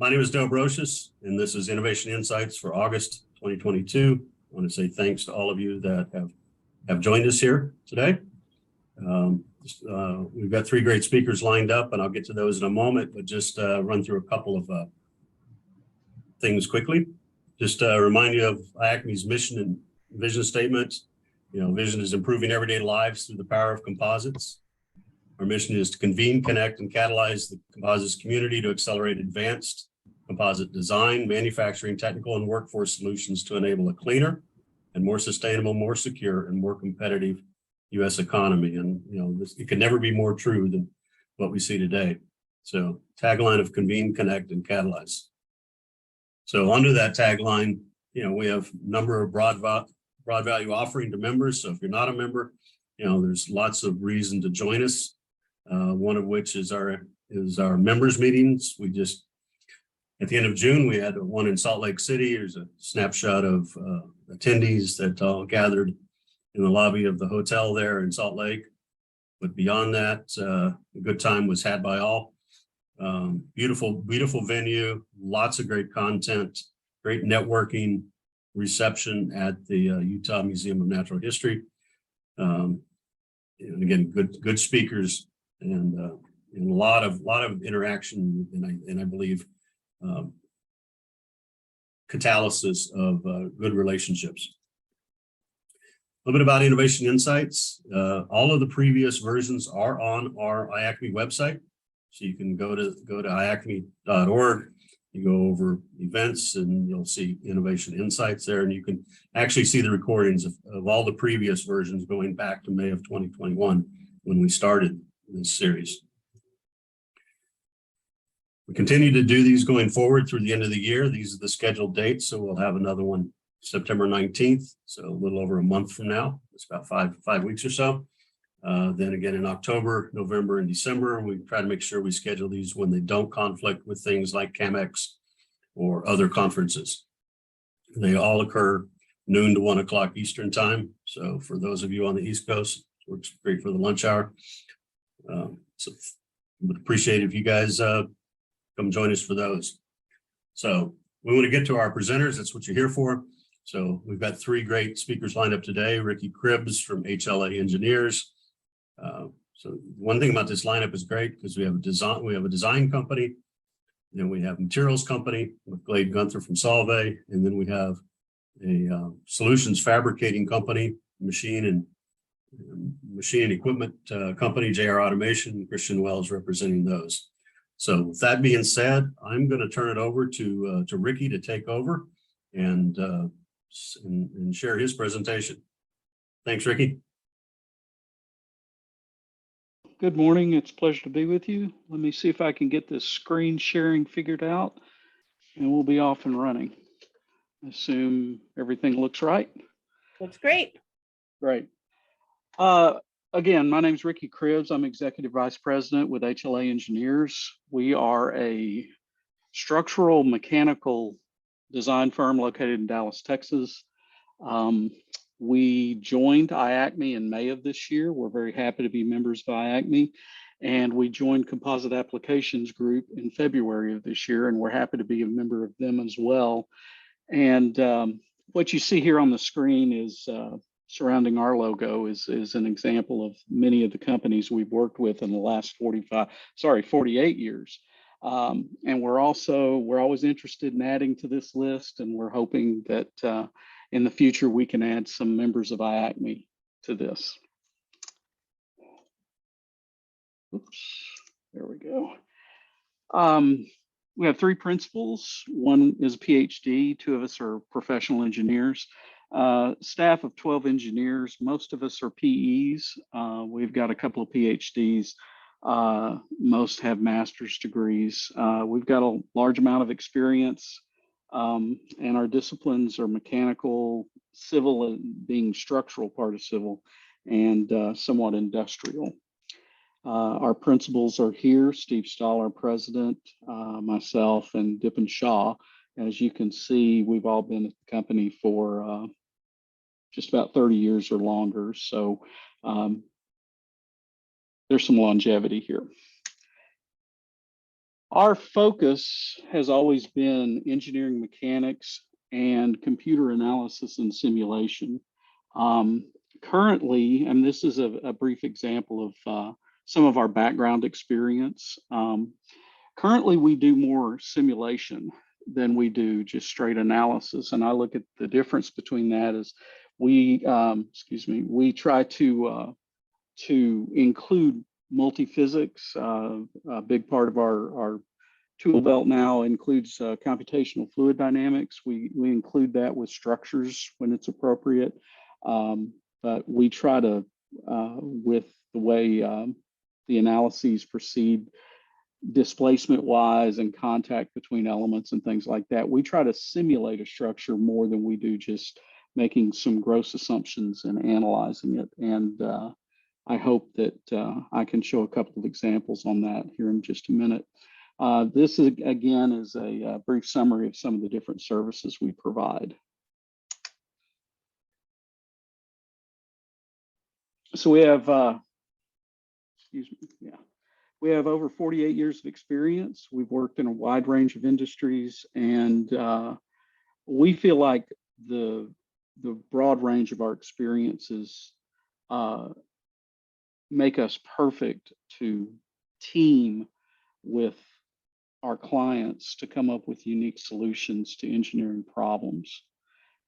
My name is Dale Brocious, and this is Innovation Insights for August 2022. I want to say thanks to all of you that have joined us here today. We've got three great speakers lined up, and I'll get to those in a moment, but just run through a couple of things quickly. Just remind you of IACMI's mission and vision statement. Vision is improving everyday lives through the power of composites. Our mission is to convene, connect, and catalyze the composites community to accelerate advanced composite design, manufacturing, technical, and workforce solutions to enable a cleaner and more sustainable, more secure, and more competitive U.S. economy. And it could never be more true than what we see today. So tagline of convene, connect, and catalyze. So under that tagline, we have a number of broad value offering to members. So if you're not a member, there's lots of reason to join us. One of which is our members meetings. We just, at the end of June, we had one in Salt Lake City. There's a snapshot of attendees that all gathered in the lobby of the hotel there in Salt Lake. But beyond that, a good time was had by all. Beautiful venue, lots of great content, great networking, reception at the Utah Museum of Natural History. And again, good speakers and a lot of interaction, and I believe catalysis of good relationships. A little bit about Innovation Insights. All of the previous versions are on our IACMI website. So you can go to iacmi.org, you go over events, and you'll see Innovation Insights there, and you can actually see the recordings of all the previous versions going back to May of 2021 when we started this series. We continue to do these going forward through the end of the year. These are the scheduled dates, so we'll have another one September 19th, so a little over a month from now. It's about five weeks or so. Then again in October, November, and December, we try to make sure we schedule these when they don't conflict with things like CAMX or other conferences. They all occur noon to 1 o'clock Eastern time. So for those of you on the East Coast, it works great for the lunch hour. So would appreciate if you guys come join us for those. So we want to get to our presenters. That's what you're here for. So we've got three great speakers lined up today. Ricky Cribbs from HLA Engineers. So one thing about this lineup is great because we have a design company, then we have materials company with Glade Gunther from Solvay, and then we have a solutions fabricating company, machine and equipment company, JR Automation. Christian Wells representing those. So with that being said, I'm going to turn it over to Ricky to take over and share his presentation. Thanks, Ricky. Good morning. It's a pleasure to be with you. Let me see if I can get this screen sharing figured out, and we'll be off and running. I assume everything looks right. Looks great. Great. Again, my name is Ricky Cribbs. I'm Executive Vice President with HLA Engineers. We are a structural mechanical design firm located in Dallas, Texas. We joined IACMI in May of this year. We're very happy to be members of IACMI, and we joined Composite Applications Group in February of this year, and we're happy to be a member of them as well. And what you see here on the screen is surrounding our logo is an example of many of the companies we've worked with in the last 48 years. And we're always interested in adding to this list, and we're hoping that in the future we can add some members of IACMI to this. Oops, there we go. We have three principals. One is a PhD, two of us are professional engineers. Staff of 12 engineers, most of us are PEs. We've got a couple of PhDs. Most have master's degrees. We've got a large amount of experience, and our disciplines are mechanical, civil, being structural part of civil, and somewhat industrial. Our principals are here: Steve Stahl, our president, myself, and Dipen Shah. As you can see, we've all been at the company for just about 30 years or longer. So there's some longevity here. Our focus has always been engineering mechanics and computer analysis and simulation. Currently, and this is a brief example of some of our background experience. Currently, we do more simulation than we do just straight analysis. And I look at the difference between that is we try to include multi-physics. A big part of our tool belt now includes computational fluid dynamics. We include that with structures when it's appropriate. But we try to, with the way the analyses proceed, displacement-wise and contact between elements and things like that, we try to simulate a structure more than we do just making some gross assumptions and analyzing it. And I hope that I can show a couple of examples on that here in just a minute. This is, again, is a brief summary of some of the different services we provide. So we have, we have over 48 years of experience. We've worked in a wide range of industries, and we feel like the broad range of our experiences make us perfect to team with our clients to come up with unique solutions to engineering problems.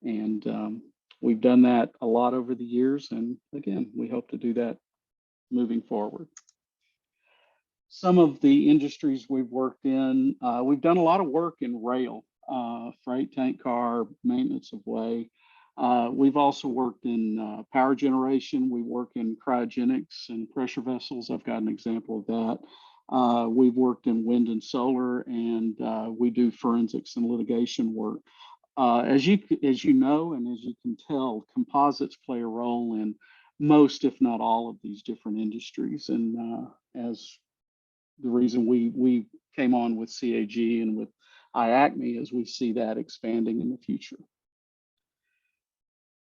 And we've done that a lot over the years. And again, we hope to do that moving forward. Some of the industries we've worked in, we've done a lot of work in rail, freight, tank car, maintenance of way. We've also worked in power generation. We work in cryogenics and pressure vessels. I've got an example of that. We've worked in wind and solar, and we do forensics and litigation work. As you know, and as you can tell, composites play a role in most, if not all, of these different industries. And as the reason we came on with CAG and with IACMI is we see that expanding in the future.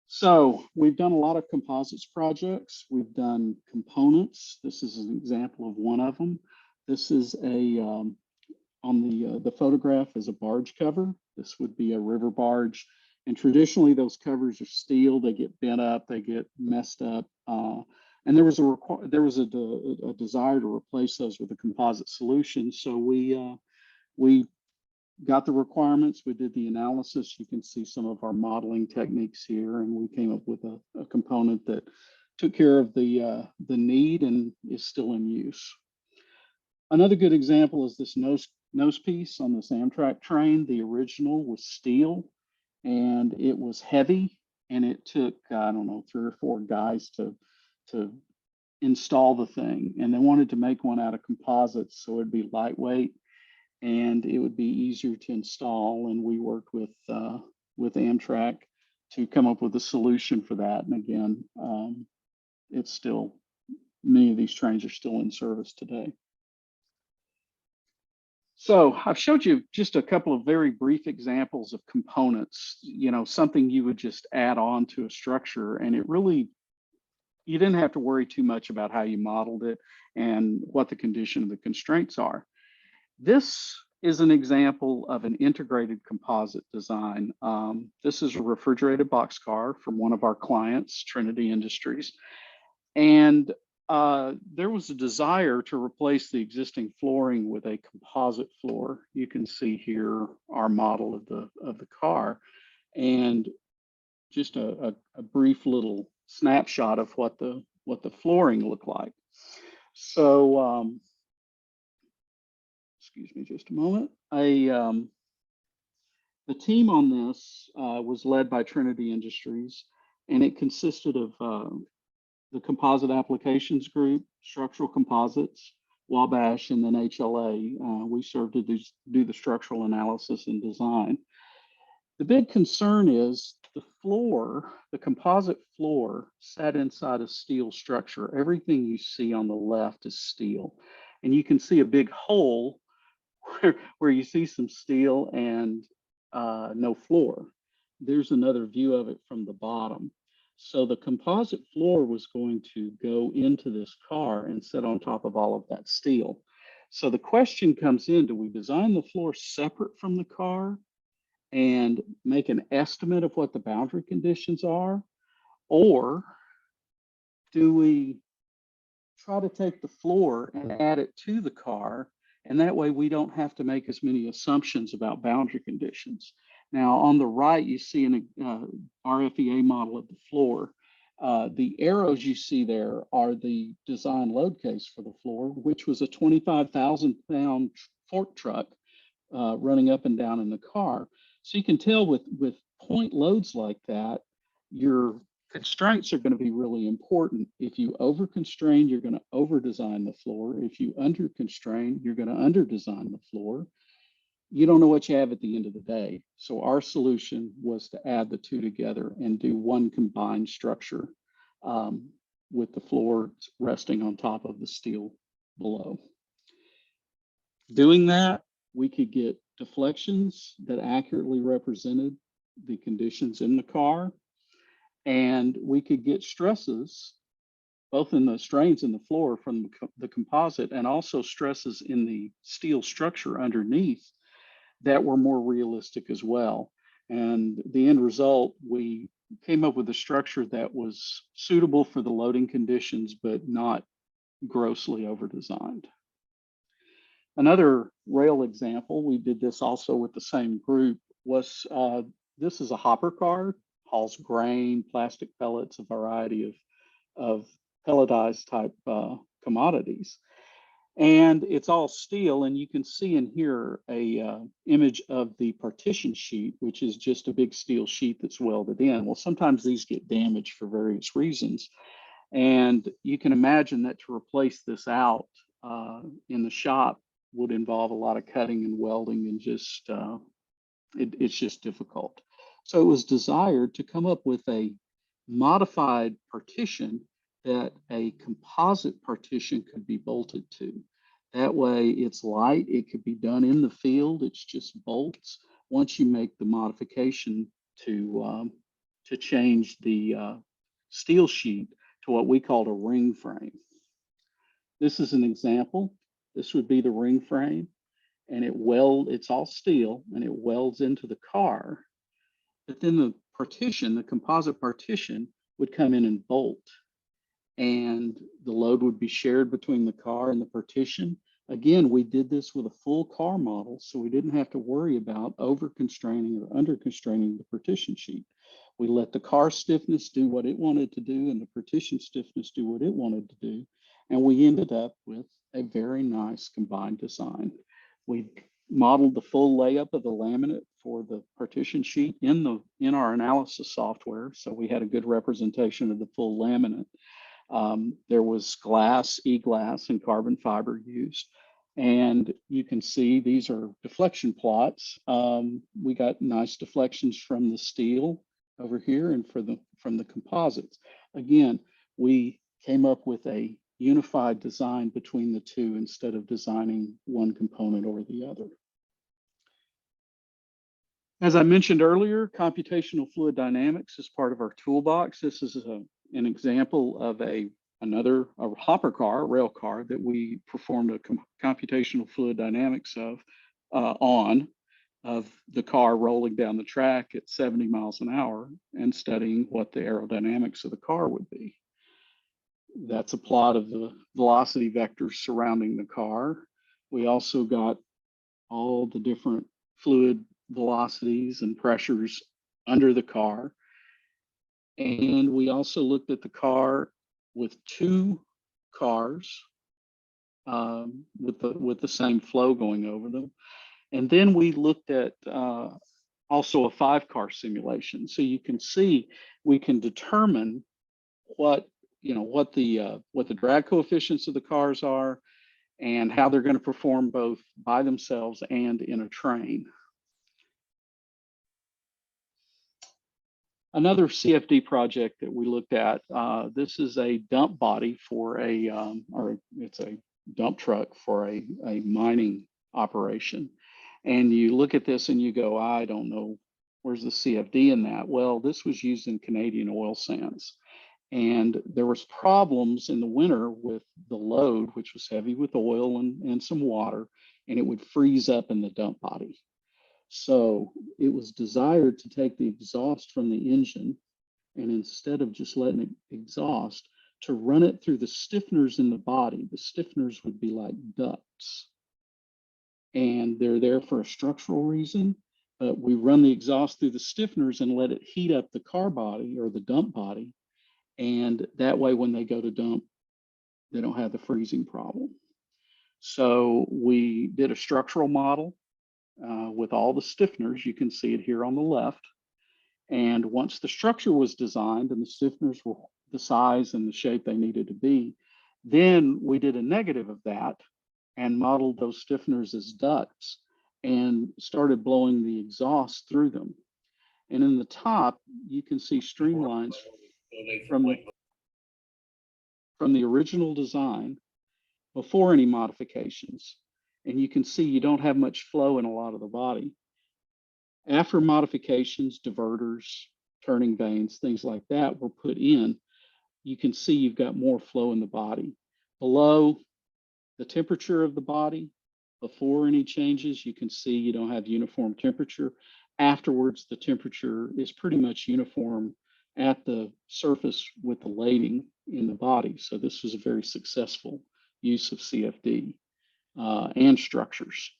So we've done a lot of composites projects. We've done components. This is an example of one of them. This is a, on the photograph is a barge cover. This would be a river barge. And traditionally those covers are steel. They get bent up, they get messed up. And there was a desire to replace those with a composite solution. So we got the requirements, we did the analysis. You can see some of our modeling techniques here, and we came up with a component that took care of the need and is still in use. Another good example is this nose piece on this Amtrak train. The original was steel, and it was heavy, and it took, I don't know, 3 or 4 guys to install the thing. And they wanted to make one out of composites, so it'd be lightweight and it would be easier to install. And we worked with Amtrak to come up with a solution for that. And again, it's still, many of these trains are still in service today. So I've showed you just a couple of very brief examples of components, you know, something you would just add on to a structure, and it really, you didn't have to worry too much about how you modeled it and what the condition of the constraints are. This is an example of an integrated composite design. This is a refrigerated boxcar from one of our clients, Trinity Industries. And there was a desire to replace the existing flooring with a composite floor. You can see here our model of the car, and just a brief little snapshot of what the flooring looked like. So excuse me just a moment. The team on this was led by Trinity Industries, and it consisted of the Composite Applications Group, Structural Composites, Wabash, and then HLA. We served to do the structural analysis and design. The big concern is the floor, the composite floor, sat inside a steel structure. Everything you see on the left is steel. And you can see a big hole where you see some steel and no floor. There's another view of it from the bottom. So the composite floor was going to go into this car and sit on top of all of that steel. So the question comes in, do we design the floor separate from the car and make an estimate of what the boundary conditions are? Or do we try to take the floor and add it to the car, and that way we don't have to make as many assumptions about boundary conditions? Now, on the right, you see an RFEA model of the floor. The arrows you see there are the design load case for the floor, which was a 25,000-pound fork truck running up and down in the car. So you can tell with point loads like that, your constraints are going to be really important. If you over constrain, you're going to over design the floor. If you under constrain, you're going to under design the floor. You don't know what you have at the end of the day. So our solution was to add the two together and do one combined structure with the floor resting on top of the steel below. Doing that, we could get deflections that accurately represented the conditions in the car, and we could get stresses, both in the strains in the floor from the composite and also stresses in the steel structure underneath that were more realistic as well. And the end result, we came up with a structure that was suitable for the loading conditions, but not grossly over-designed. Another rail example, we did this also with the same group, was this is a hopper car, hauls grain, plastic pellets, a variety of pelletized type commodities. And it's all steel, and you can see in here a image of the partition sheet, which is just a big steel sheet that's welded in. Well, sometimes these get damaged for various reasons. And you can imagine that to replace this out in the shop would involve a lot of cutting and welding, and just it's just difficult. So it was desired to come up with a modified partition that a composite partition could be bolted to. That way it's light, it could be done in the field, it's just bolts. Once you make the modification to change the steel sheet to what we called a ring frame. This is an example. This would be the ring frame, and it's all steel, and it welds into the car. But then the partition, the composite partition, would come in and bolt, and the load would be shared between the car and the partition. Again, we did this with a full car model, so we didn't have to worry about over constraining or under constraining the partition sheet. We let the car stiffness do what it wanted to do and the partition stiffness do what it wanted to do. And we ended up with a very nice combined design. We modeled the full layup of the laminate for the partition sheet in our analysis software, so we had a good representation of the full laminate. There was glass, e-glass, and carbon fiber used. And you can see these are deflection plots. We got nice deflections from the steel over here and from the composites. Again, we came up with a unified design between the two instead of designing one component over the other. As I mentioned earlier, computational fluid dynamics is part of our toolbox. This is an example of another hopper car, a rail car, that we performed a computational fluid dynamics of the car rolling down the track at 70 miles an hour and studying what the aerodynamics of the car would be. That's a plot of the velocity vectors surrounding the car. We also got all the different fluid velocities and pressures under the car. And we also looked at the car with two cars with the same flow going over them. And then we looked at also a 5-car simulation. So you can see we can determine what the drag coefficients of the cars are and how they're going to perform both by themselves and in a train. Another CFD project that we looked at, this is a dump body for it's a dump truck for a mining operation. And you look at this and you go, I don't know, where's the CFD in that? Well, this was used in Canadian oil sands. And there was problems in the winter with the load, which was heavy with oil and some water, and it would freeze up in the dump body. So it was desired to take the exhaust from the engine, and instead of just letting it exhaust, to run it through the stiffeners in the body. The stiffeners would be like ducts, and they're there for a structural reason. But we run the exhaust through the stiffeners and let it heat up the car body or the dump body. And that way, when they go to dump, they don't have the freezing problem. So we did a structural model with all the stiffeners. You can see it here on the left. And once the structure was designed and the stiffeners were the size and the shape they needed to be, then we did a negative of that and modeled those stiffeners as ducts and started blowing the exhaust through them. And in the top, you can see streamlines from the original design before any modifications. And you can see you don't have much flow in a lot of the body. After modifications, diverters, turning vanes, things like that were put in, you can see you've got more flow in the body. Below, the temperature of the body, before any changes, you can see you don't have uniform temperature. Afterwards, the temperature is pretty much uniform at the surface with the lading in the body. So this was a very successful use of CFD and structures.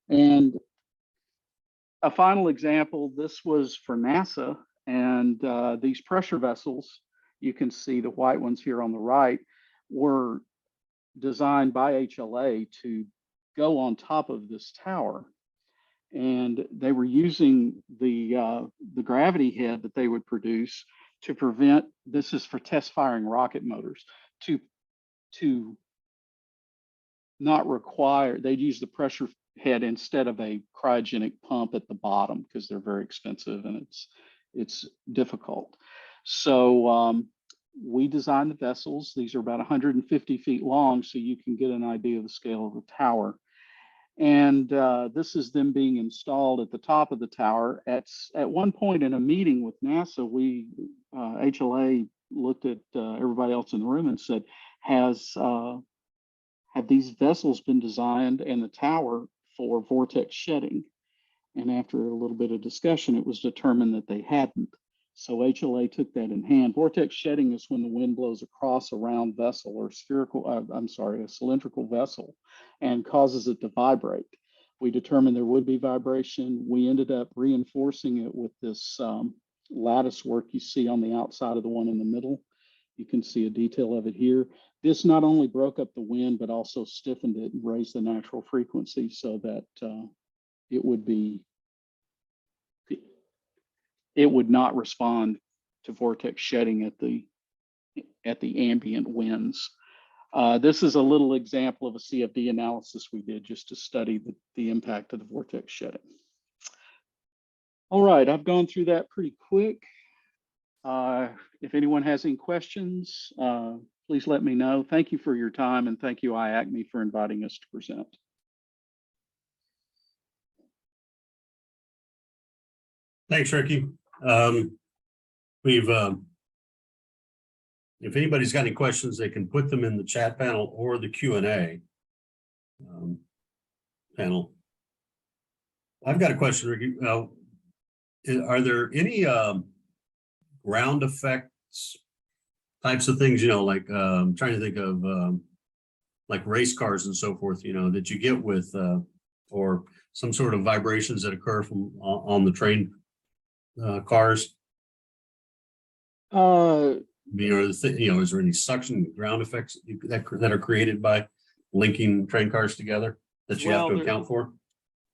And a final example, this was for NASA, and these pressure vessels, you can see the white ones here on the right, were designed by HLA to go on top of this tower. And they were using the gravity head that they would produce to prevent, this is for test firing rocket motors, to not require, they'd use the pressure head instead of a cryogenic pump at the bottom because they're very expensive and it's difficult. So we designed the vessels. These are about 150 feet long, so you can get an idea of the scale of the tower. And this is them being installed at the top of the tower. At one point in a meeting with NASA, we, HLA looked at everybody else in the room and said, have these vessels been designed and the tower for vortex shedding? And after a little bit of discussion, it was determined that they hadn't. So HLA took that in hand. Vortex shedding is when the wind blows across a round vessel or spherical, a cylindrical vessel and causes it to vibrate. We determined there would be vibration. We ended up reinforcing it with this lattice work you see on the outside of the one in the middle. You can see a detail of it here. This not only broke up the wind, but also stiffened it and raised the natural frequency so that it would not respond to vortex shedding at the ambient winds. This is a little example of a CFD analysis we did just to study the impact of the vortex shedding. All right, I've gone through that pretty quick. If anyone has any questions, please let me know. Thank you for your time, and thank you, IACMI, for inviting us to present. Thanks, Ricky. If anybody's got any questions, they can put them in the chat panel or the Q&A panel. I've got a question, Ricky. Are there any ground effects types of things, like I'm trying to think of like race cars and so forth, that you get with or some sort of vibrations that occur from on the train cars? Is there any suction ground effects that are created by linking train cars together that you have to account for?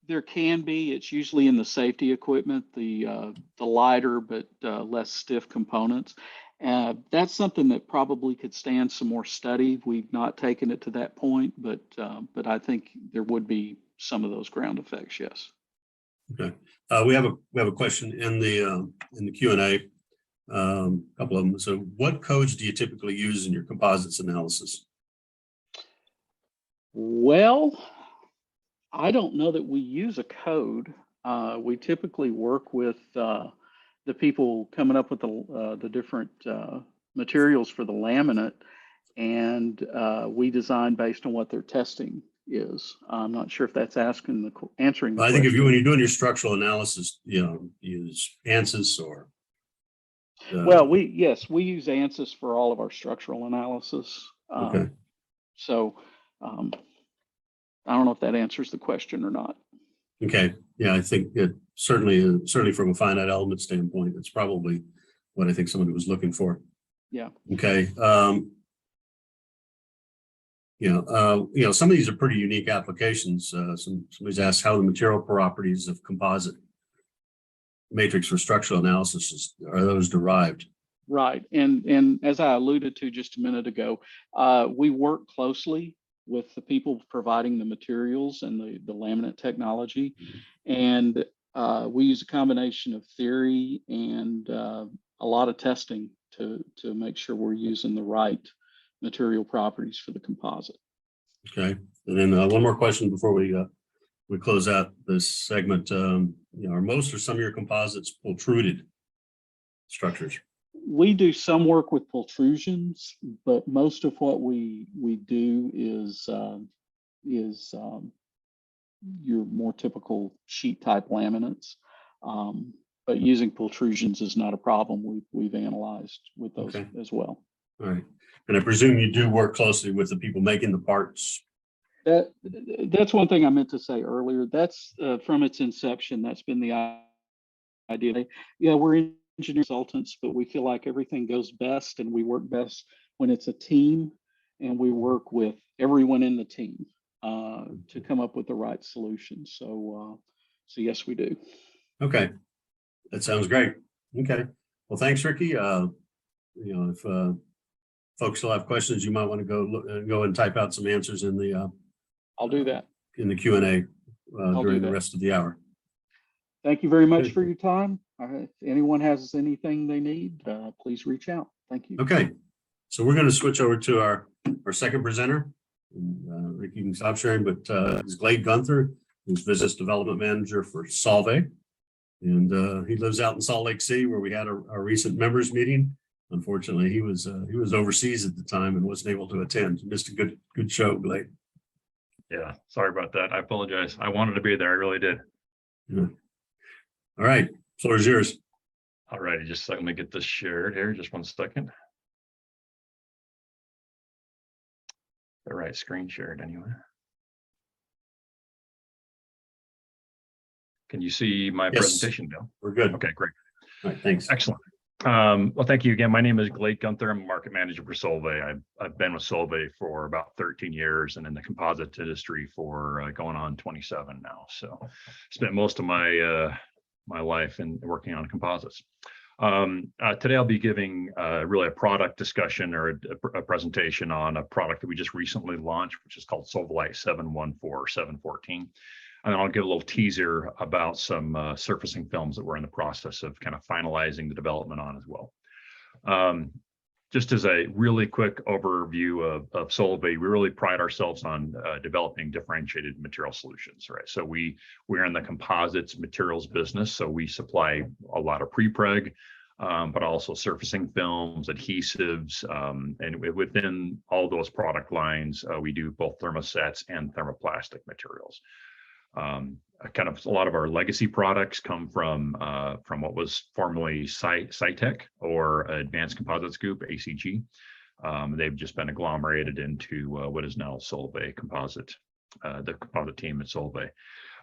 There can be. It's usually in the safety equipment, the lighter but less stiff components. That's something that probably could stand some more study. We've not taken it to that point, but I think there would be some of those ground effects. Yes. Okay. We have a question in the Q&A. A couple of them. So, what codes do you typically use in your composites analysis? Well, I don't know that we use a code. We typically work with the people coming up with the different materials for the laminate, and we design based on what their testing is. I'm not sure if that's answering the I think question. when you're doing your structural analysis, use ANSYS or. Well, we use ANSYS for all of our structural analysis. Okay. So I don't know if that answers the question or not. Okay. Yeah, I think it certainly from a finite element standpoint, it's probably what I think somebody was looking for. Yeah. Okay. Some of these are pretty unique applications. Somebody's asked how the material properties of composite matrix for structural analysis are those derived? Right. And as I alluded to just a minute ago, we work closely with the people providing the materials and the laminate technology. And we use a combination of theory and a lot of testing to make sure we're using the right material properties for the composite. Okay. And then one more question before we close out this segment. Are most or some of your composites pultruded structures? We do some work with pultrusions, but most of what we do is your more typical sheet type laminates. But using pultrusions is not a problem. We've analyzed with those as well. All right. And I presume you do work closely with the people making the parts. That's one thing I meant to say earlier. That's from its inception, that's been the idea. Yeah, we're engineer consultants, but we feel like everything goes best and we work best when it's a team and we work with everyone in the team to come up with the right solution. So yes, we do. Okay. That sounds great. Okay. Well, thanks, Ricky. If folks still have questions, you might want to go and type out some answers in the I'll do that in the Q&A during the rest of the hour. Thank you very much for your time. If anyone has anything they need, please reach out. Thank you. Okay. So we're going to switch over to our second presenter. Ricky, you can stop sharing, but it's Glade Gunther, who's business development manager for Solvay. And he lives out in Salt Lake City, where we had our recent members meeting. Unfortunately, he was overseas at the time and wasn't able to attend. Missed a good show, Glade. Yeah, sorry about that. I apologize. I wanted to be there. I really did. Yeah. All right, floor is yours. All righty, just let me get this shared here. Just 1 second. The right screen shared anyway. Can you see my presentation, Bill? We're good. Okay, great. All right, thanks. Excellent. Well, thank you again. My name is Glade Gunther. I'm a market manager for Solvay. I've been with Solvay for about 13 years and in the composites industry for going on 27 now. So spent most of my life in working on composites. Today I'll be giving really a product discussion or a presentation on a product that we just recently launched, which is called SolvaLite 714. And then I'll give a little teaser about some surfacing films that we're in the process of kind of finalizing the development on as well. Just as a really quick overview of Solvay, we really pride ourselves on developing differentiated material solutions, right? So we're in the composites materials business, so we supply a lot of prepreg, but also surfacing films, adhesives, and within all those product lines, we do both thermosets and thermoplastic materials. Kind of a lot of our legacy products come from what was formerly Cytec or Advanced Composites Group, ACG. They've just been agglomerated into what is now Solvay Composite, the composite team at Solvay.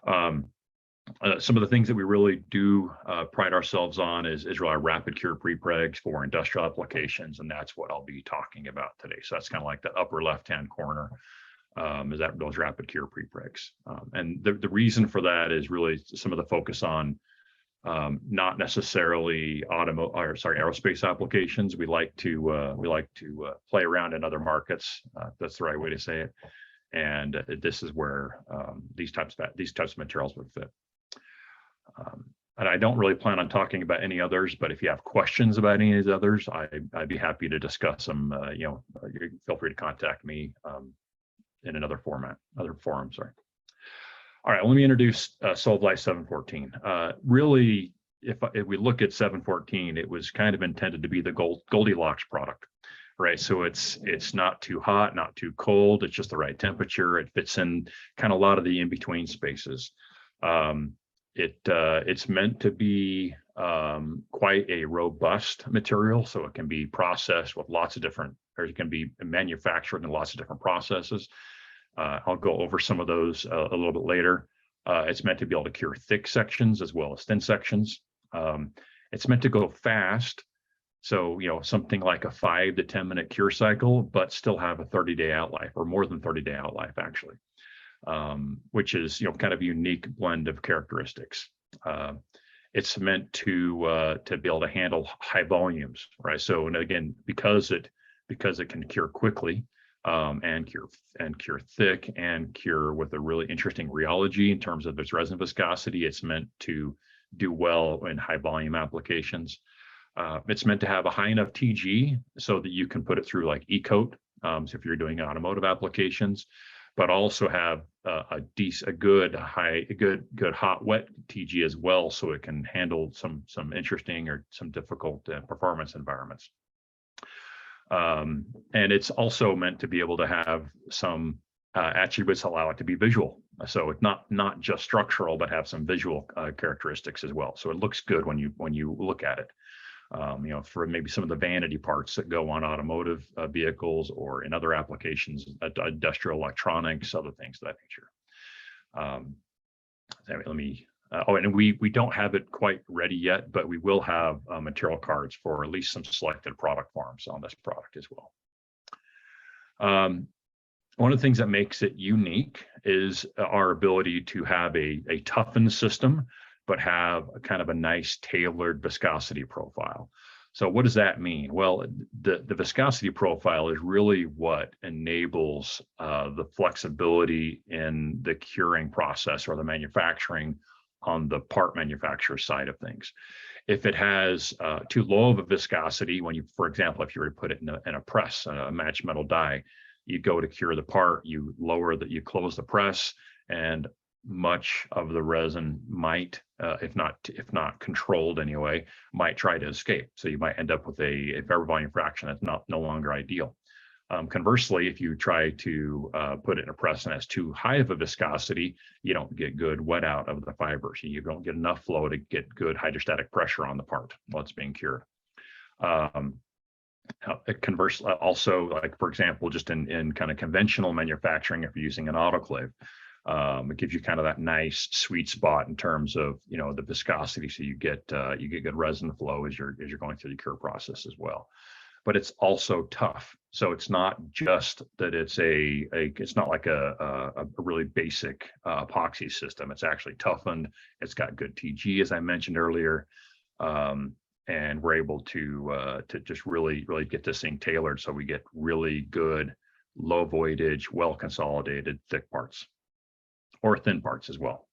Some of the things that we really do pride ourselves on is really our rapid cure prepregs for industrial applications, and that's what I'll be talking about today. So that's kind of like the upper left-hand corner. Is that those rapid cure prepregs. And the reason for that is really some of the focus on not necessarily aerospace applications. We like to play around in other markets. That's the right way to say it. And this is where these types of materials would fit. And I don't really plan on talking about any others, but if you have questions about any of these others, I'd be happy to discuss them. You feel free to contact me. In another forum, sorry. All right, let me introduce SolvaLite 714. Really, if we look at 714, it was kind of intended to be the Goldilocks product, right? So it's not too hot, not too cold. It's just the right temperature. It fits in kind of a lot of the in-between spaces. It's meant to be quite a robust material, so it can be processed with lots of different, or it can be manufactured in lots of different processes. I'll go over some of those a little bit later. It's meant to be able to cure thick sections as well as thin sections. It's meant to go fast. So, something like a 5 to 10 minute cure cycle, but still have a 30-day out life, or more than 30-day out life, actually, which is, kind of a unique blend of characteristics. It's meant to be able to handle high volumes, right? So, and again, because it can cure quickly, and cure thick, and cure with a really interesting rheology in terms of its resin viscosity, it's meant to do well in high volume applications. It's meant to have a high enough TG so that you can put it through like E-coat, so if you're doing automotive applications, but also have a good hot wet TG as well, so it can handle some interesting or some difficult performance environments. And it's also meant to be able to have some attributes that allow it to be visual. So it's not just structural, but have some visual characteristics as well. So it looks good when you look at it. For maybe some of the vanity parts that go on automotive vehicles or in other applications, industrial electronics, other things of that nature. Let me. And we don't have it quite ready yet, but we will have material cards for at least some selected product forms on this product as well. One of the things that makes it unique is our ability to have a toughened system, but have a kind of a nice tailored viscosity profile. So what does that mean? Well, the viscosity profile is really what enables the flexibility in the curing process or the manufacturing on the part manufacturer side of things. If it has too low of a viscosity, for example, if you were to put it in a press, a matched metal die, you go to cure the part, you close the press, and much of the resin might, if not controlled anyway, might try to escape. So you might end up with a fiber volume fraction that's no longer ideal. Conversely, if you try to put it in a press and has too high of a viscosity, you don't get good wet out of the fibers. You don't get enough flow to get good hydrostatic pressure on the part while it's being cured. Conversely, also, like for example, just in kind of conventional manufacturing, if you're using an autoclave, it gives you kind of that nice sweet spot in terms of the viscosity, so you get good resin flow as you're going through the cure process as well. But it's also tough. So it's not just that it's not like a really basic epoxy system. It's actually toughened. It's got good TG, as I mentioned earlier, and we're able to just really get this thing tailored so we get really good low voidage, well consolidated thick parts, or thin parts as well.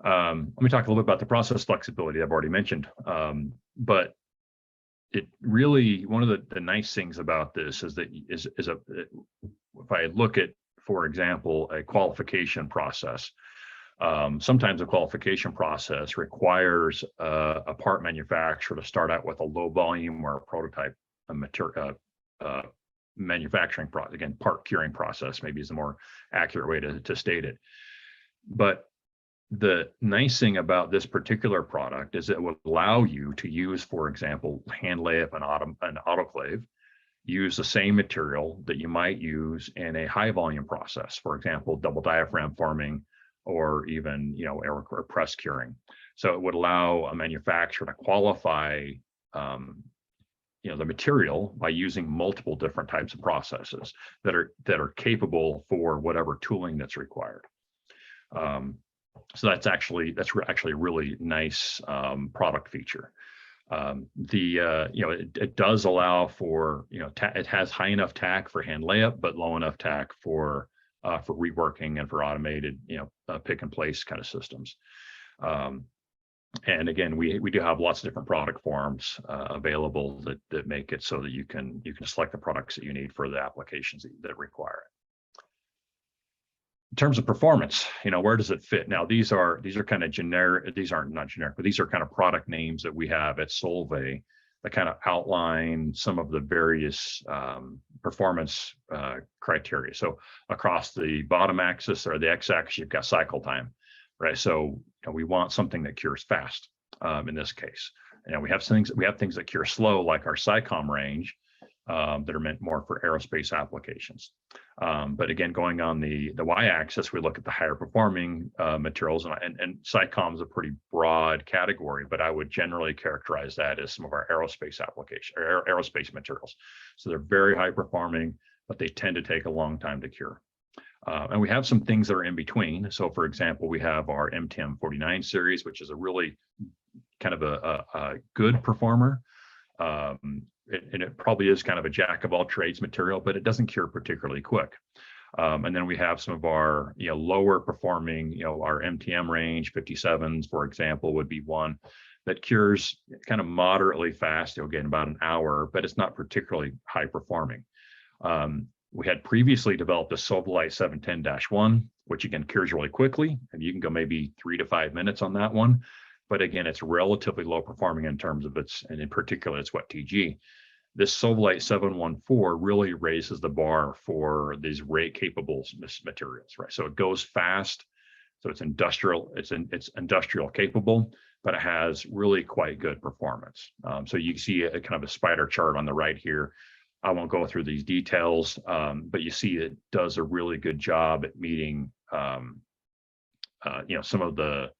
Let me talk a little bit about the process flexibility I've already mentioned, but it really, one of the nice things about this is that if I look at, for example, a qualification process, sometimes a qualification process requires a part manufacturer to start out with a low volume or a prototype manufacturing process. Again, part curing process maybe is the more accurate way to state it. But the nice thing about this particular product is it will allow you to use, for example, hand layup an autoclave, use the same material that you might use in a high volume process, for example, double diaphragm forming, or even or press curing. So it would allow a manufacturer to qualify the material by using multiple different types of processes that are capable for whatever tooling that's required. So that's actually a really nice product feature. It does allow for it has high enough tack for hand layup, but low enough tack for reworking and for automated pick and place kind of systems. And again, we do have lots of different product forms available that make it so that you can select the products that you need for the applications that require it. In terms of performance, where does it fit? Now, these are kind of generic. These aren't not generic, but these are kind of product names that we have at Solvay that kind of outline some of the various performance criteria. So across the bottom axis or the x-axis, you've got cycle time, right? So we want something that cures fast. In this case, we have things that cure slow, like our SciComm range, that are meant more for aerospace applications. But again, going on the y-axis, we look at the higher performing materials, and SciComm is a pretty broad category, but I would generally characterize that as some of our aerospace application or aerospace materials. So they're very high performing, but they tend to take a long time to cure. And we have some things that are in between. So for example, we have our MTM 49 series, which is a really kind of a good performer. And it probably is kind of a jack of all trades material, but it doesn't cure particularly quick. And then we have some of our lower performing, our MTM range, 57s, for example, would be one that cures kind of moderately fast. You'll get about an hour, but it's not particularly high performing. We had previously developed a SolvaLite 710-1, which again cures really quickly, and you can go maybe 3 to 5 minutes on that one. But again, it's relatively low performing in terms of its, and in particular, its wet TG. This SolvaLite 714 really raises the bar for these rate capable materials, right? So it goes fast, so it's industrial, it's industrial capable, but it has really quite good performance. So you see a kind of a spider chart on the right here. I won't go through these details, but you see it does a really good job at meeting, some of the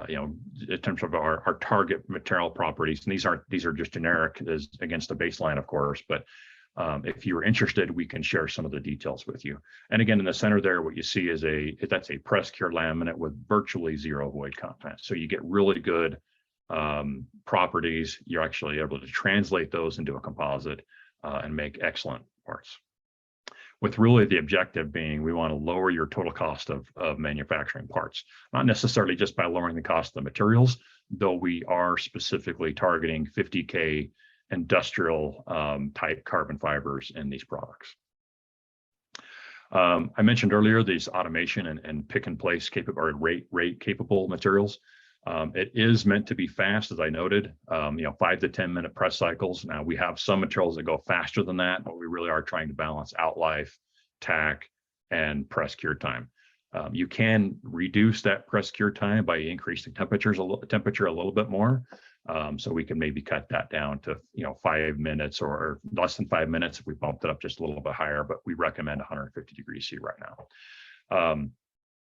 in terms of our target material properties, and these are just generic as against the baseline, of course, but if you're interested, we can share some of the details with you. And again, in the center there, what you see is that's a press cure laminate with virtually zero void content. So you get really good properties. You're actually able to translate those into a composite and make excellent parts, with really the objective being we want to lower your total cost of manufacturing parts, not necessarily just by lowering the cost of the materials, though we are specifically targeting 50K industrial type carbon fibers in these products. I mentioned earlier these automation and pick and place capable or rate capable materials. It is meant to be fast, as I noted, 5 to 10 minute press cycles. Now we have some materials that go faster than that, but we really are trying to balance out life, tack, and press cure time. You can reduce that press cure time by increasing temperature a little bit more. So we can maybe cut that down to 5 minutes or less than 5 minutes if we bumped it up just a little bit higher, but we recommend 150 degrees C right now.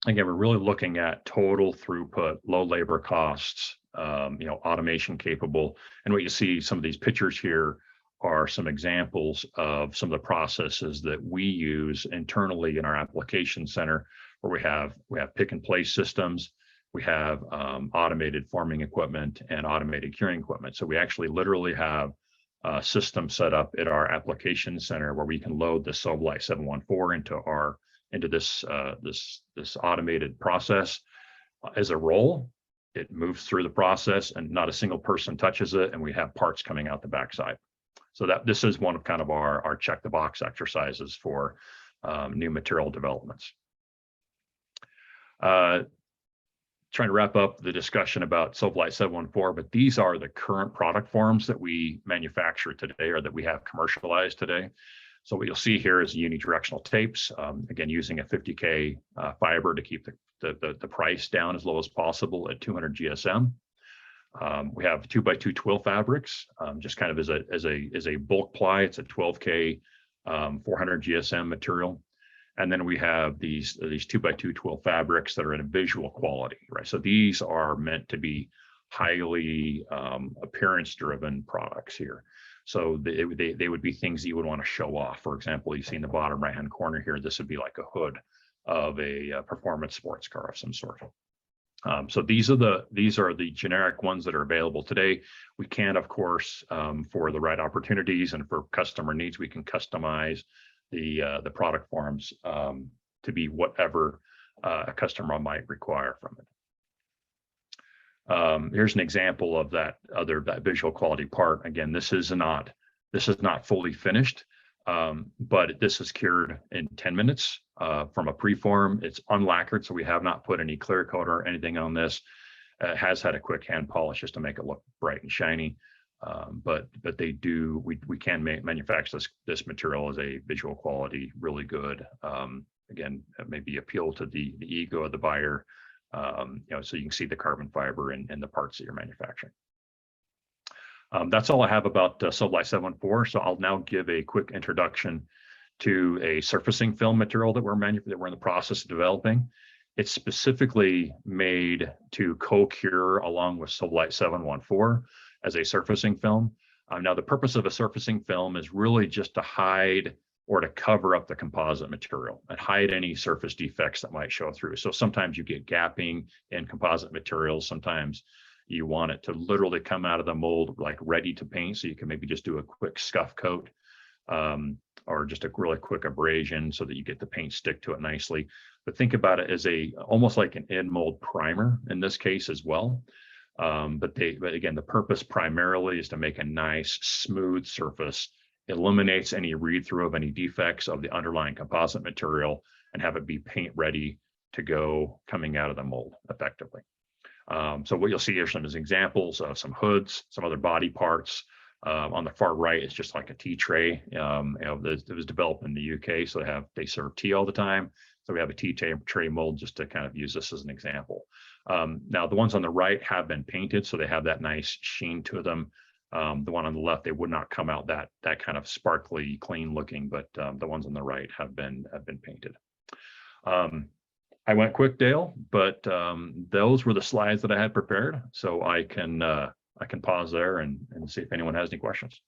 Again, we're really looking at total throughput, low labor costs, automation capable. And what you see, some of these pictures here are some examples of some of the processes that we use internally in our application center, where we have pick and place systems, we have automated forming equipment and automated curing equipment. So we actually literally have a system set up at our application center where we can load the SolvaLite 714 into this automated process as a roll. It moves through the process and not a single person touches it, and we have parts coming out the backside. So this is one of kind of our check the box exercises for new material developments. Trying to wrap up the discussion about SolvaLite 714, but these are the current product forms that we manufacture today or that we have commercialized today. So what you'll see here is unidirectional tapes, again, using a 50K fiber to keep the price down as low as possible at 200 GSM. We have 2x2 twill fabrics, just kind of as a bulk ply. It's a 12K 400 GSM material. And then we have these 2x2 twill fabrics that are in a visual quality, right? So these are meant to be highly appearance-driven products here. So they would be things that you would want to show off. For example, you see in the bottom right-hand corner here, this would be like a hood of a performance sports car of some sort. So these are the generic ones that are available today. We can, of course, for the right opportunities and for customer needs, we can customize the product forms to be whatever a customer might require from it. Here's an example of that visual quality part. Again, this is not fully finished, but this is cured in 10 minutes from a preform. It's unlacquered, so we have not put any clear coat or anything on this. It has had a quick hand polish just to make it look bright and shiny. But they do, we can manufacture this material as a visual quality really good. Again, maybe appeal to the ego of the buyer, so you can see the carbon fiber and the parts that you're manufacturing. That's all I have about SolvaLite 714. So I'll now give a quick introduction to a surfacing film material that we're in the process of developing. It's specifically made to co-cure along with SolvaLite 714 as a surfacing film. Now, the purpose of a surfacing film is really just to hide or to cover up the composite material and hide any surface defects that might show through. So sometimes you get gapping in composite materials. Sometimes you want it to literally come out of the mold like ready to paint. So you can maybe just do a quick scuff coat or just a really quick abrasion so that you get the paint stick to it nicely. But think about it as almost like an end mold primer in this case as well. But again, the purpose primarily is to make a nice smooth surface, eliminates any read through of any defects of the underlying composite material, and have it be paint ready to go coming out of the mold effectively. So what you'll see here are some examples of some hoods, some other body parts. On the far right, it's just like a tea tray. It was developed in the UK, so they serve tea all the time. So we have a tea tray mold just to kind of use this as an example. Now the ones on the right have been painted, so they have that nice sheen to them. The one on the left, they would not come out that kind of sparkly, clean looking, but the ones on the right have been painted. I went quick, Dale, but those were the slides that I had prepared, so I can pause there and see if anyone has any questions.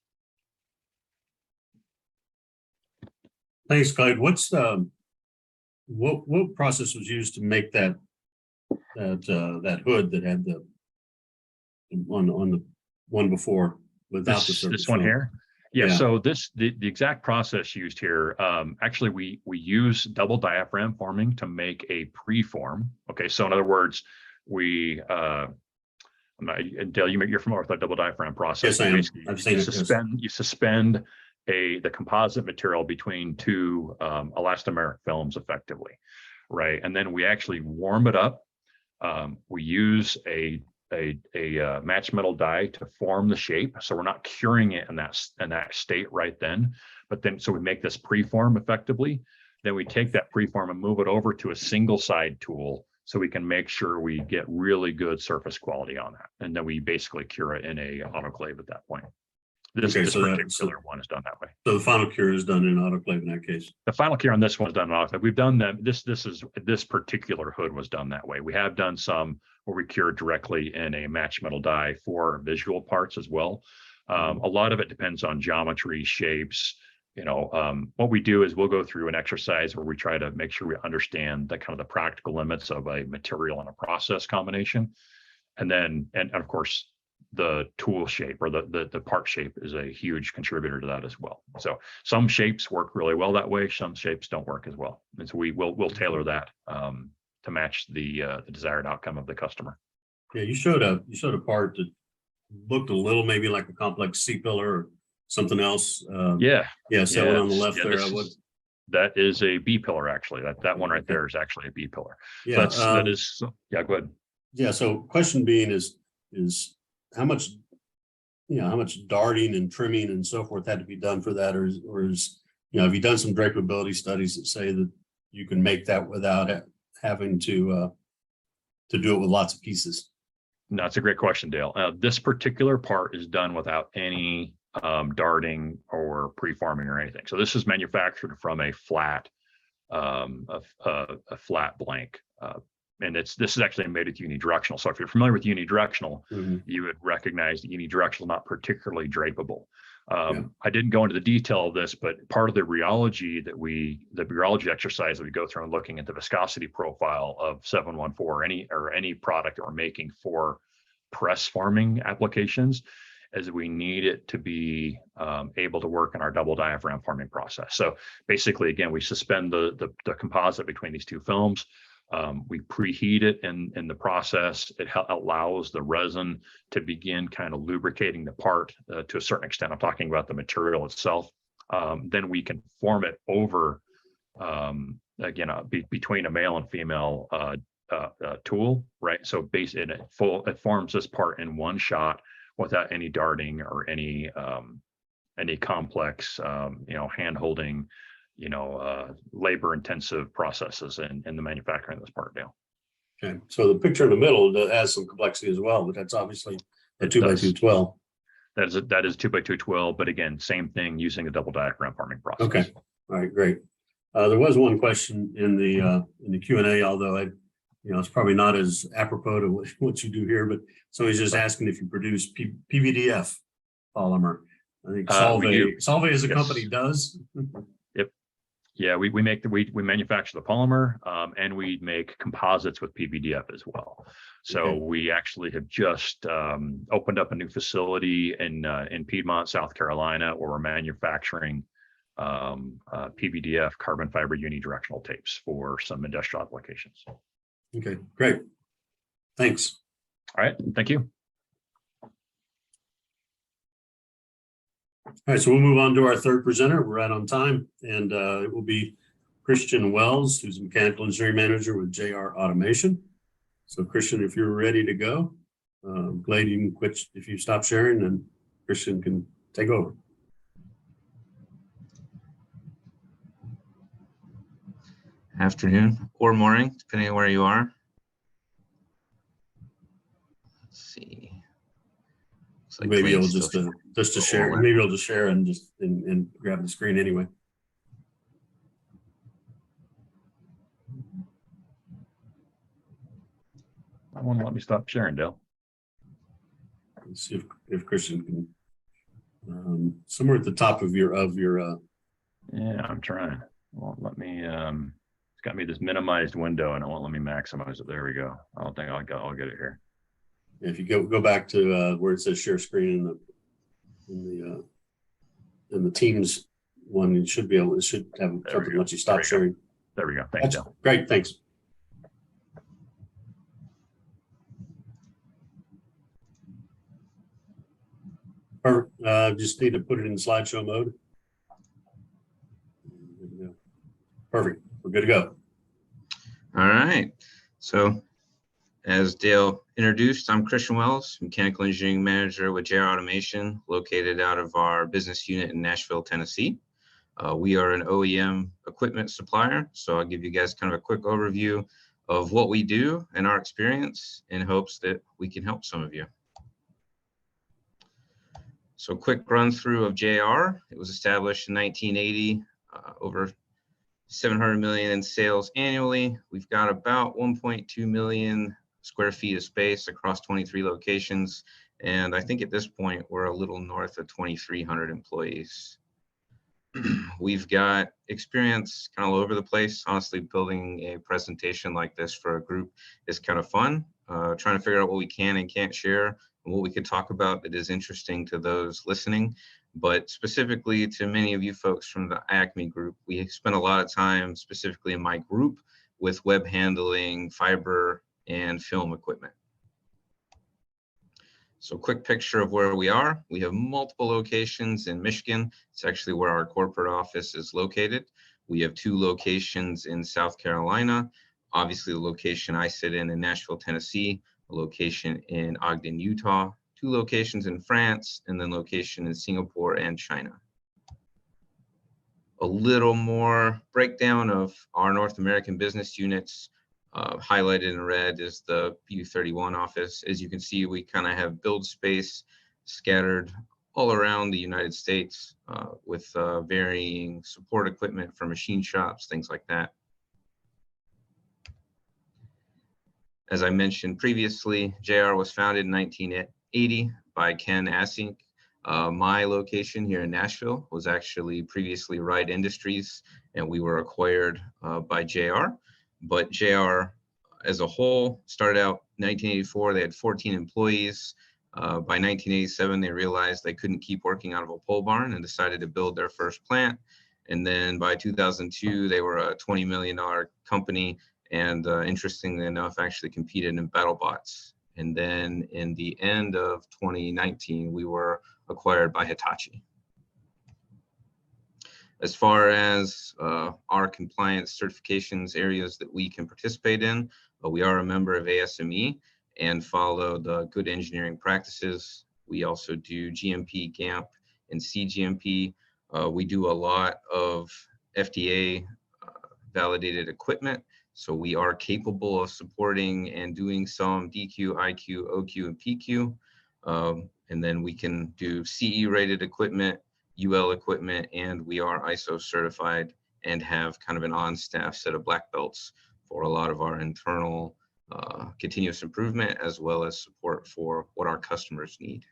Thanks, Glade. What process was used to make that hood that had the on the one before without this one here? Yeah. So the exact process used here, actually we use double diaphragm forming to make a preform. Okay, so in other words, Dale, you're familiar with the double diaphragm process. Yes, I am. I've seen it. You suspend the composite material between two elastomeric films effectively, right? And then we actually warm it up. We use a match metal die to form the shape, so we're not curing it in that state right then. But then, so we make this preform effectively. Then we take that preform and move it over to a single side tool, so we can make sure we get really good surface quality on that. And then we basically cure it in a autoclave at that point. This particular one is done that way. So the final cure is done in autoclave in that case. The final cure on this one is done in autoclave. We've done that. This particular hood was done that way. We have done some where we cured directly in a match metal die for visual parts as well. A lot of it depends on geometry, shapes. What we do is we'll go through an exercise where we try to make sure we understand the kind of the practical limits of a material and a process combination. And of course, the tool shape or the part shape is a huge contributor to that as well. So some shapes work really well that way. Some shapes don't work as well. And so we'll tailor that to match the desired outcome of the customer. Yeah, you showed a part that looked a little maybe like a complex C-pillar or something else. So on the left there. That is a B pillar actually. That one right there is actually a B pillar. Yeah, that is. Yeah, go ahead. Yeah. So question being is how much darting and trimming and so forth had to be done for that, or is have you done some drapability studies that say that you can make that without having to do it with lots of pieces? No, that's a great question, Dale. This particular part is done without any darting or preforming or anything. So this is manufactured from a flat blank. And this is actually made with unidirectional. So if you're familiar with unidirectional, you would recognize that unidirectional is not particularly drapable. I didn't go into the detail of this, but part of the rheology exercise that we go through and looking at the viscosity profile of 714 or any product that we're making for press forming applications is we need it to be able to work in our double diaphragm forming process. So basically, again, we suspend the composite between these two films. We preheat it in the process. It allows the resin to begin kind of lubricating the part to a certain extent. I'm talking about the material itself. Then we can form it over again, between a male and female tool, right? So it forms this part in one shot without any darting or any complex, hand holding, labor intensive processes in the manufacturing of this part, Dale. Okay, so the picture in the middle has some complexity as well, but that's obviously a 2x2 12. That is 2x2 12, but again, same thing using a double diaphragm forming process. Okay, all right, great. There was one question in the Q&A, although it's probably not as apropos to what you do here, but somebody's just asking if you produce PVDF polymer. I think Solvay as a company does. Yep. Yeah, we manufacture the polymer, and we make composites with PVDF as well. So Okay. we actually have just opened up a new facility in Piedmont, South Carolina, where we're manufacturing PVDF carbon fiber unidirectional tapes for some industrial applications. Okay, great. Thanks. All right, thank you. All right, so we'll move on to our third presenter. We're right on time, and it will be Christian Wells, who's a mechanical engineering manager with JR Automation. So Christian, if you're ready to go, Glade, you can quit if you stop sharing, and Christian can take over. Afternoon or morning, depending on where you are. Let's see. Looks like Maybe I'll Glade's just still to share. Maybe I'll just share and just and grab the screen anyway. I won't let me stop sharing, Dale. Let's see if Christian can somewhere at the top of your Yeah, I'm trying. It won't let me. It's got me this minimized window, and it won't let me maximize it. There we go. I don't think I'll get it here. if you go back to where it says share screen in the Teams one, it should have something to let you stop sharing. There we go. Thanks, Dale. Great, thanks. Perfect. Just need to put it in slideshow mode. Perfect. We're good to go. All right. So as Dale introduced, I'm Christian Wells, Mechanical Engineering Manager with JR Automation, located out of our business unit in Nashville, Tennessee. We are an OEM equipment supplier. So I'll give you guys kind of a quick overview of what we do and our experience in hopes that we can help some of you. So quick run through of JR. It was established in 1980, over 700 million in sales annually. We've got about 1.2 million square feet of space across 23 locations. And I think at this point, we're a little north of 2,300 employees. We've got experience kind of all over the place. Honestly, building a presentation like this for a group is kind of fun. Trying to figure out what we can and can't share and what we could talk about that is interesting to those listening. But specifically to many of you folks from the IACMI group, we spent a lot of time specifically in my group with web handling, fiber, and film equipment. So quick picture of where we are. We have multiple locations in Michigan. It's actually where our corporate office is located. We have 2 locations in South Carolina. Obviously, the location I sit in Nashville, Tennessee, a location in Ogden, Utah, 2 locations in France, and then location in Singapore and China. A little more breakdown of our North American business units. Highlighted in red is the PU31 office. As you can see, we kind of have build space scattered all around the United States with varying support equipment for machine shops, things like that. As I mentioned previously, JR was founded in 1980 by Ken Assink. My location here in Nashville was actually previously Wright Industries, and we were acquired by JR. But JR as a whole started out in 1984. They had 14 employees. By 1987, they realized they couldn't keep working out of a pole barn and decided to build their first plant. And then by 2002, they were a $20 million company. And interestingly enough, actually competed in BattleBots. And then in the end of 2019, we were acquired by Hitachi. As far as our compliance certifications areas that we can participate in, we are a member of ASME and follow the good engineering practices. We also do GMP, GAMP, and CGMP. We do a lot of FDA validated equipment. So we are capable of supporting and doing some DQ, IQ, OQ, and PQ. And then we can do CE rated equipment, UL equipment, and we are ISO certified and have kind of an on-staff set of black belts for a lot of our internal continuous improvement, as well as support for what our customers need.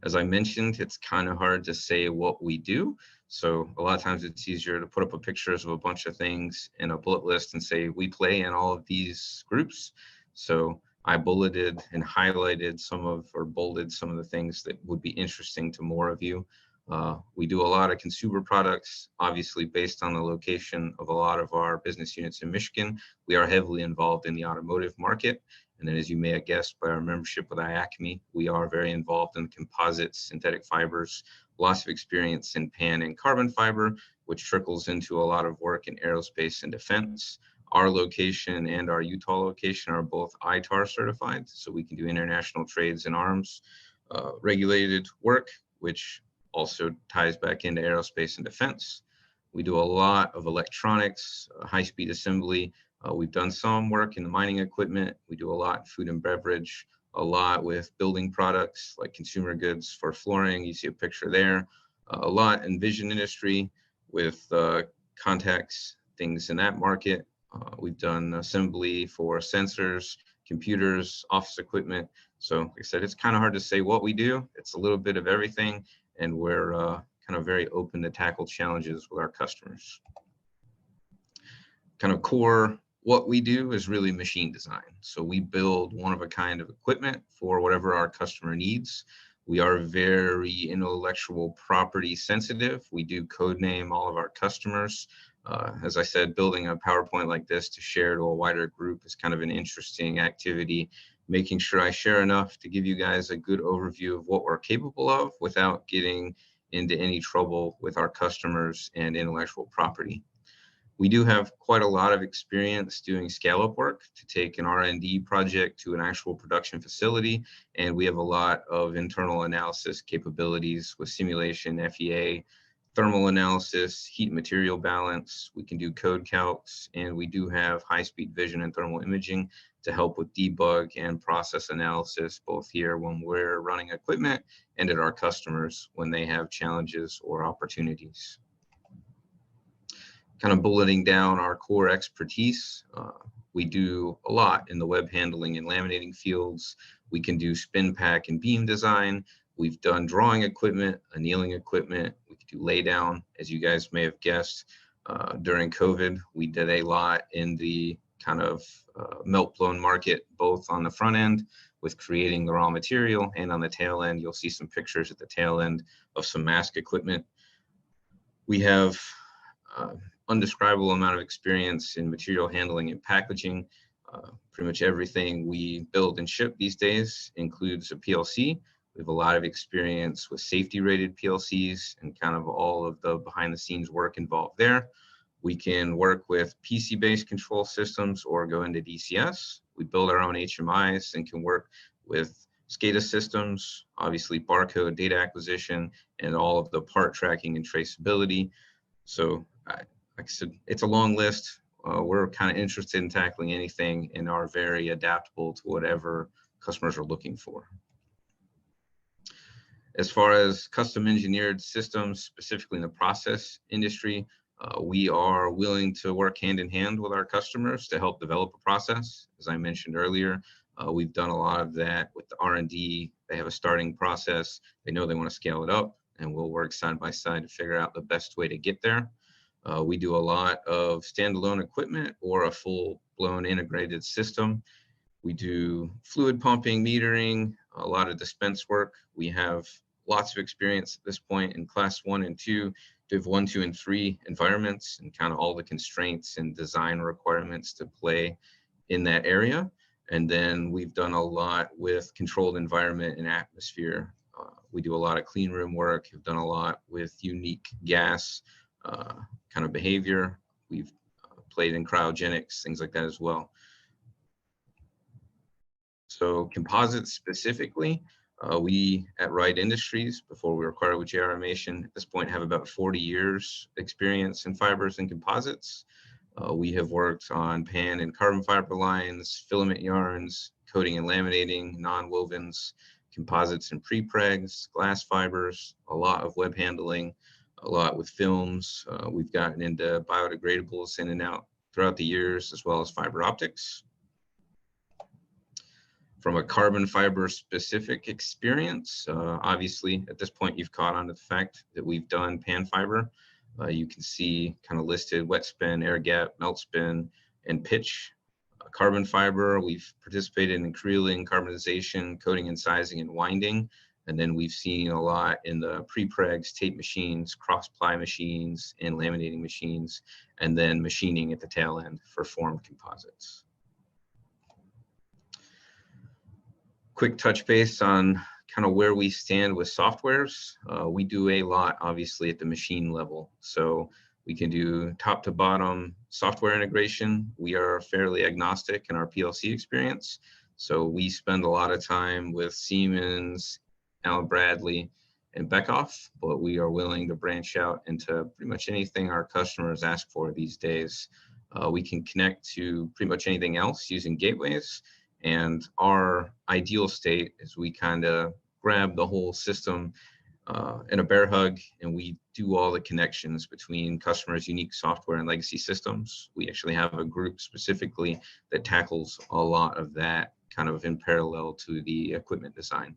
As I mentioned, it's kind of hard to say what we do. So a lot of times it's easier to put up a pictures of a bunch of things in a bullet list and say, we play in all of these groups. So I bulleted and highlighted some of, or bolded some of the things that would be interesting to more of you. We do a lot of consumer products, obviously based on the location of a lot of our business units in Michigan. We are heavily involved in the automotive market. And then, as you may have guessed by our membership with IACMI, we are very involved in composites, synthetic fibers, lots of experience in PAN and carbon fiber, which trickles into a lot of work in aerospace and defense. Our location and our Utah location are both ITAR certified, so we can do international trades in arms regulated work, which also ties back into aerospace and defense. We do a lot of electronics, high-speed assembly. We've done some work in the mining equipment. We do a lot in food and beverage, a lot with building products like consumer goods for flooring. You see a picture there. A lot in vision industry with contacts, things in that market. We've done assembly for sensors, computers, office equipment. So like I said, it's kind of hard to say what we do. It's a little bit of everything, and we're kind of very open to tackle challenges with our customers. Kind of core what we do is really machine design. So we build one of a kind of equipment for whatever our customer needs. We are very intellectual property sensitive. We do code name all of our customers. As I said, building a PowerPoint like this to share to a wider group is kind of an interesting activity, making sure I share enough to give you guys a good overview of what we're capable of without getting into any trouble with our customers and intellectual property. We do have quite a lot of experience doing scale-up work to take an R&D project to an actual production facility, and we have a lot of internal analysis capabilities with simulation, FEA, thermal analysis, heat material balance. We can do code calcs, and we do have high-speed vision and thermal imaging to help with debug and process analysis, both here when we're running equipment and at our customers when they have challenges or opportunities. Kind of bulleting down our core expertise. We do a lot in the web handling and laminating fields. We can do spin pack and beam design. We've done drawing equipment, annealing equipment. We can do lay down, as you guys may have guessed. During COVID, we did a lot in the kind of melt blown market, both on the front end with creating the raw material, and on the tail end, you'll see some pictures at the tail end of some mask equipment. We have undescribable amount of experience in material handling and packaging. Pretty much everything we build and ship these days includes a PLC. We have a lot of experience with safety rated PLCs and kind of all of the behind the scenes work involved there. We can work with PC based control systems or go into DCS. We build our own HMIs and can work with SCADA systems, obviously barcode data acquisition, and all of the part tracking and traceability. So like I said, it's a long list. We're kind of interested in tackling anything and are very adaptable to whatever customers are looking for. As far as custom engineered systems, specifically in the process industry, we are willing to work hand in hand with our customers to help develop a process. As I mentioned earlier, we've done a lot of that with the R&D. They have a starting process. They know they want to scale it up, and we'll work side by side to figure out the best way to get there. We do a lot of standalone equipment or a full-blown integrated system. We do fluid pumping, metering, a lot of dispense work. We have lots of experience at this point in class 1 and 2, div 1, 2, and 3 environments, and kind of all the constraints and design requirements to play in that area. And then we've done a lot with controlled environment and atmosphere We do a lot of clean room work. Have done a lot with unique gas kind of behavior. We've played in cryogenics, things like that as well. So composites specifically, we at Wright Industries, before we were acquired with JR Automation, at this point have about 40 years experience in fibers and composites. We have worked on pan and carbon fiber lines, filament yarns, coating and laminating, non-wovens, composites and prepregs, glass fibers, a lot of web handling, a lot with films. We've gotten into biodegradables in and out throughout the years, as well as fiber optics. From a carbon fiber specific experience, obviously at this point you've caught on to the fact that we've done pan fiber. You can see kind of listed wet spin, air gap, melt spin, and pitch. Carbon fiber, we've participated in creeling, carbonization, coating and sizing, and winding. And then we've seen a lot in the prepregs, tape machines, cross-ply machines, and laminating machines, and then machining at the tail end for formed composites. Quick touch base on kind of where we stand with softwares. We do a lot, obviously, at the machine level. So we can do top to bottom software integration. We are fairly agnostic in our PLC experience. So we spend a lot of time with Siemens, Allen Bradley, and Beckhoff, but we are willing to branch out into pretty much anything our customers ask for these days. We can connect to pretty much anything else using gateways. And our ideal state is we kind of grab the whole system in a bear hug, and we do all the connections between customers' unique software and legacy systems. We actually have a group specifically that tackles a lot of that kind of in parallel to the equipment design.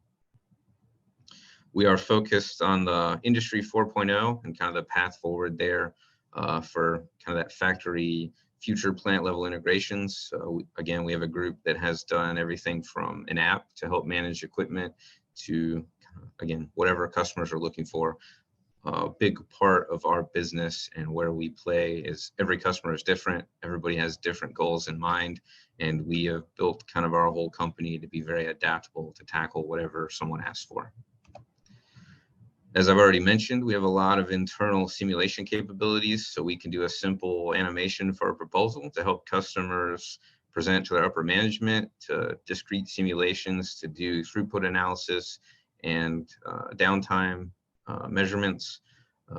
We are focused on the Industry 4.0 and kind of the path forward there for kind of that factory future plant level integrations. Again, we have a group that has done everything from an app to help manage equipment to, again, whatever customers are looking for. A big part of our business and where we play is every customer is different. Everybody has different goals in mind. And we have built kind of our whole company to be very adaptable to tackle whatever someone asks for. As I've already mentioned, we have a lot of internal simulation capabilities, so we can do a simple animation for a proposal to help customers present to their upper management, to discrete simulations, to do throughput analysis and downtime measurements.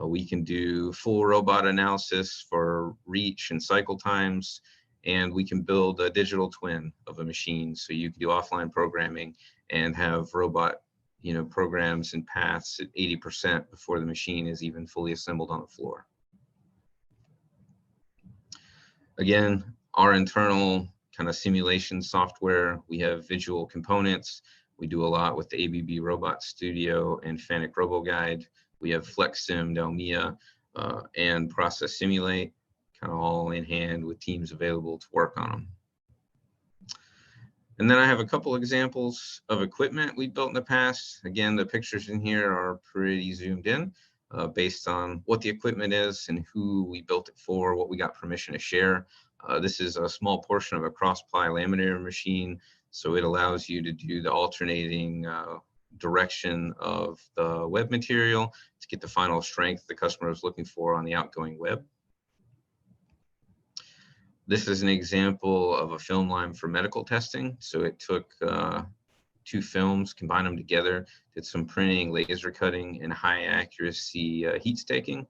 We can do full robot analysis for reach and cycle times, and we can build a digital twin of a machine, so you can do offline programming and have robot programs and paths at 80% before the machine is even fully assembled on the floor. Again, our internal kind of simulation software, we have visual components. We do a lot with the ABB Robot Studio and Fanuc RoboGuide. We have FlexSim, Delmia, and Process Simulate, kind of all in hand with teams available to work on them. And then I have a couple examples of equipment we built in the past. Again, the pictures in here are pretty zoomed in based on what the equipment is and who we built it for, what we got permission to share. This is a small portion of a cross-ply laminator machine, so it allows you to do the alternating direction of the web material to get the final strength the customer is looking for on the outgoing web. This is an example of a film line for medical testing. So it took two films, combined them together, did some printing, laser cutting, and high accuracy heat staking.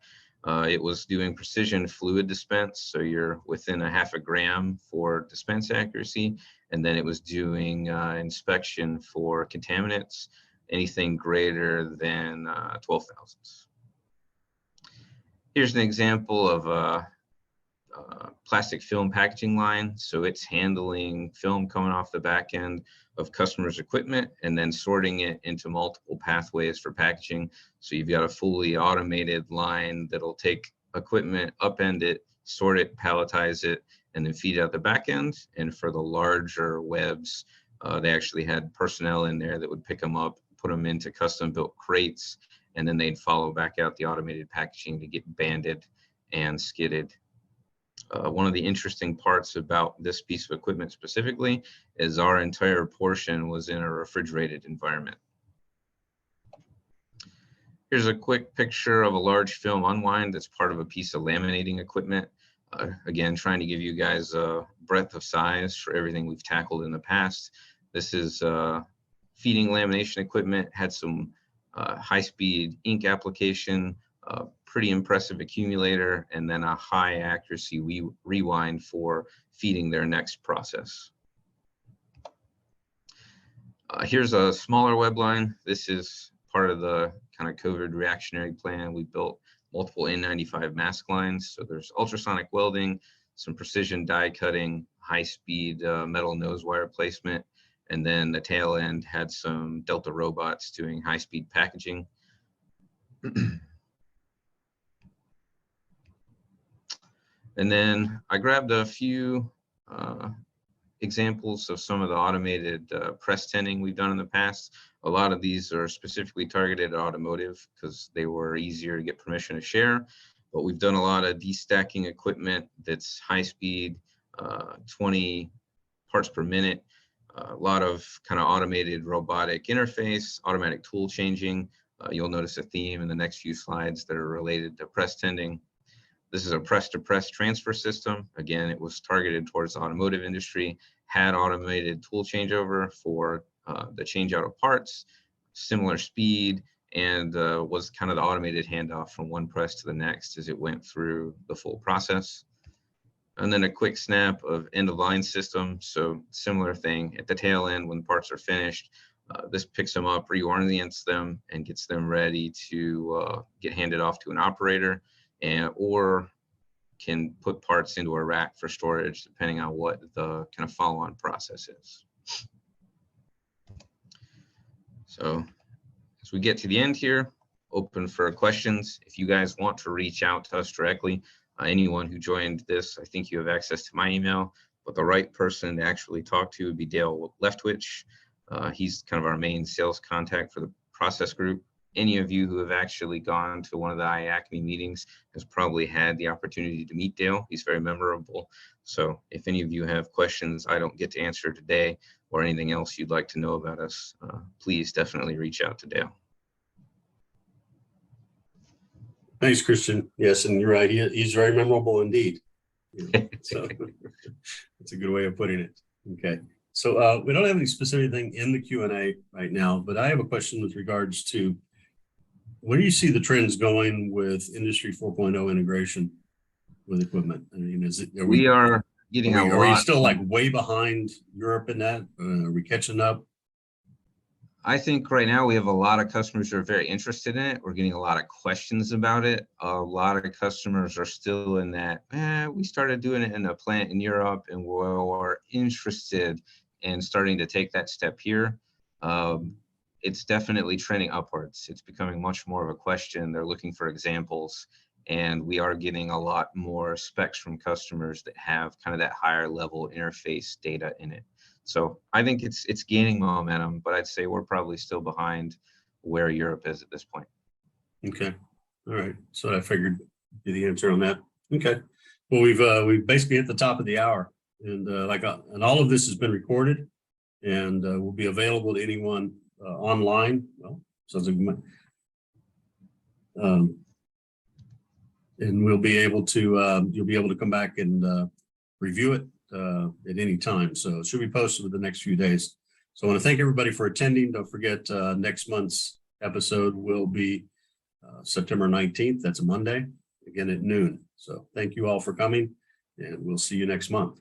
It was doing precision fluid dispense, so you're within a half a gram for dispense accuracy. And then it was doing inspection for contaminants, anything greater than 12 thousandths. Here's an example of a plastic film packaging line. So it's handling film coming off the back end of customers' equipment and then sorting it into multiple pathways for packaging. So you've got a fully automated line that'll take equipment, upend it, sort it, palletize it, and then feed it out the back end. And for the larger webs, they actually had personnel in there that would pick them up, put them into custom built crates, and then they'd follow back out the automated packaging to get banded and skidded. One of the interesting parts about this piece of equipment specifically is our entire portion was in a refrigerated environment. Here's a quick picture of a large film unwind that's part of a piece of laminating equipment. Again, trying to give you guys a breadth of size for everything we've tackled in the past. This is feeding lamination equipment, had some high-speed ink application, pretty impressive accumulator, and then a high accuracy rewind for feeding their next process. Here's a smaller web line. This is part of the kind of COVID reactionary plan. We built multiple N95 mask lines. So there's ultrasonic welding, some precision die cutting, high-speed metal nose wire placement, and then the tail end had some Delta robots doing high-speed packaging. And then I grabbed a few examples of some of the automated press tending we've done in the past. A lot of these are specifically targeted at automotive because they were easier to get permission to share. But we've done a lot of destacking equipment that's high speed, 20 parts per minute, a lot of kind of automated robotic interface, automatic tool changing. You'll notice a theme in the next few slides that are related to press tending. This is a press-to-press transfer system. Again, it was targeted towards the automotive industry, had automated tool changeover for the change out of parts, similar speed, and was kind of the automated handoff from one press to the next as it went through the full process. And then a quick snap of end-of-line system. So similar thing at the tail end when parts are finished. This picks them up, reorients them, and gets them ready to get handed off to an operator. Or can put parts into a rack for storage, depending on what the kind of follow-on process is. So as we get to the end here, open for questions. If you guys want to reach out to us directly, anyone who joined this, I think you have access to my email, but the right person to actually talk to would be Dale Leftwich. He's kind of our main sales contact for the process group. Any of you who have actually gone to one of the IACMI meetings has probably had the opportunity to meet Dale. He's very memorable. So if any of you have questions I don't get to answer today or anything else you'd like to know about us, please definitely reach out to Dale. Thanks, Christian. Yes, and you're right. He's very memorable indeed. So that's a good way of putting it. Okay. So we don't have any specific thing in the Q&A right now, but I have a question with regards to where do you see the trends going with Industry 4.0 integration with equipment? I mean, is it We are getting a lot. Are we still like way behind Europe in that? Are we catching up? I think right now we have a lot of customers who are very interested in it. We're getting a lot of questions about it. A lot of customers are still in that, we started doing it in a plant in Europe and we're interested in starting to take that step here. It's definitely trending upwards. It's becoming much more of a question. They're looking for examples, and we are getting a lot more specs from customers that have kind of that higher level interface data in it. So I think it's gaining momentum, but I'd say we're probably still behind where Europe is at this point. Okay. All right. So I figured be the answer on that. Okay. Well, we've basically hit the top of the hour, and and all of this has been recorded and will be available to anyone online. Well, sounds like and we'll be able to you'll be able to come back and review it at any time. So it should be posted within the next few days. So I want to thank everybody for attending. Don't forget next month's episode will be September 19th. That's a Monday, again at noon. So thank you all for coming, and we'll see you next month.